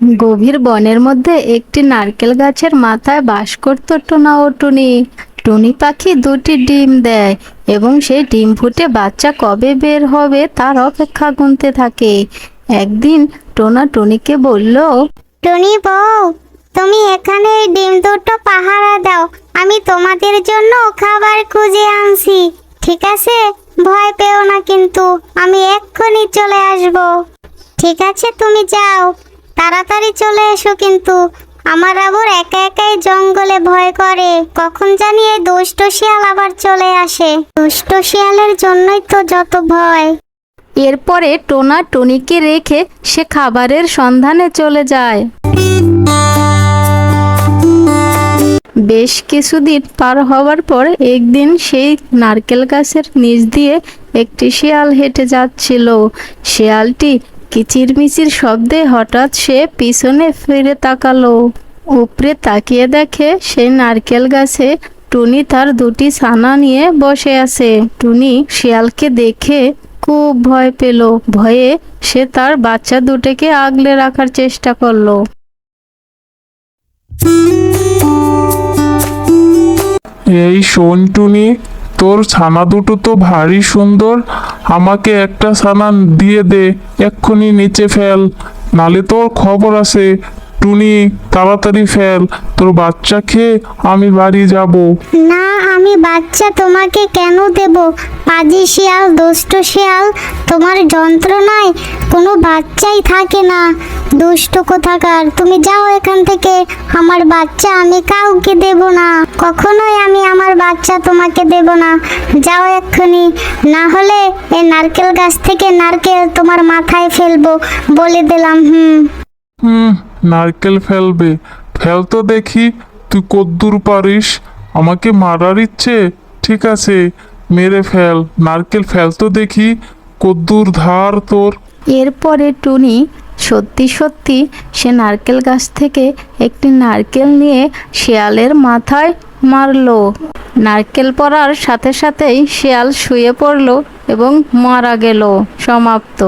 গভীর বনের মধ্যে একটি নারকেল গাছের মাথায় বাস করত টোনা ও টুনি। টুনি পাখি দুটি ডিম দেয় এবং সেই ডিম ফুটে বাচ্চা কবে বের হবে তার অপেক্ষা গুনতে থাকে। একদিন টোনা টুনিকে বলল, টুনি বউ, তুমি এখানে এই ডিম দুটো পাহারা দাও, আমি তোমাদের জন্য খাবার খুঁজে আনছি। ঠিক আছে, ভয় পেও না, কিন্তু আমি এক্ষুনি চলে আসব। ঠিক আছে, তুমি যাও, তাড়াতাড়ি চলে এসো। কিন্তু আমার আবার একা একাই জঙ্গলে ভয় করে, কখন জানি এই দুষ্ট শিয়াল আবার চলে আসে। দুষ্ট শিয়ালের জন্যই তো যত ভয়। এরপরে টোনা টুনিকে রেখে সে খাবারের সন্ধানে চলে যায়। বেশ কিছুদিন পার হওয়ার পর একদিন সেই নারকেল গাছের নিচ দিয়ে একটি শিয়াল হেঁটে যাচ্ছিল। শিয়ালটি কিচিরমিচির শব্দে হঠাৎ সে পিছনে ফিরে তাকালো। উপরে তাকিয়ে দেখে সেই নারকেল গাছে টুনি তার দুটি ছানা নিয়ে বসে আছে। টুনি শিয়ালকে দেখে খুব ভয় পেল। ভয়ে সে তার বাচ্চা দুটোকে আগলে রাখার চেষ্টা করলো। এই শোন টুনি, তোর ছানা দুটো তো ভারী সুন্দর, আমাকে একটা ছানা দিয়ে দে, এক্ষুনি নিচে ফেল, নালে তোর খবর আছে। টুনি, তাড়াতাড়ি ফেল, তোর বাচ্চা খেয়ে আমি বাড়ি যাব। না, আমি বাচ্চা তোমাকে কেন দেব? পাজি শিয়াল, দুষ্ট শিয়াল, তোমার যন্ত্রণায় কোনো বাচ্চাই থাকে না। দুষ্ট কোথাকার, তুমি যাও এখান থেকে। আমার বাচ্চা আমি কাউকে দেব না, কখনোই আমি আমার বাচ্চা তোমাকে দেব না। যাও এক্ষুনি, না হলে এই নারকেল গাছ থেকে নারকেল তোমার মাথায় ফেলবো, বলে দিলাম। নারকেল ফেলবে? ফেল তো দেখি, তুই কদ্দূর পারিস। আমাকে মারার ইচ্ছে? ঠিক আছে, মেরে ফেল, নারকেল ফেল তো দেখি, কদ্দূর ধার তোর। এরপরে টুনি সত্যি সত্যি সে নারকেল গাছ থেকে একটি নারকেল নিয়ে শিয়ালের মাথায় মারলো। নারকেল পড়ার সাথে সাথেই শিয়াল শুয়ে পড়ল এবং মারা গেল। সমাপ্ত।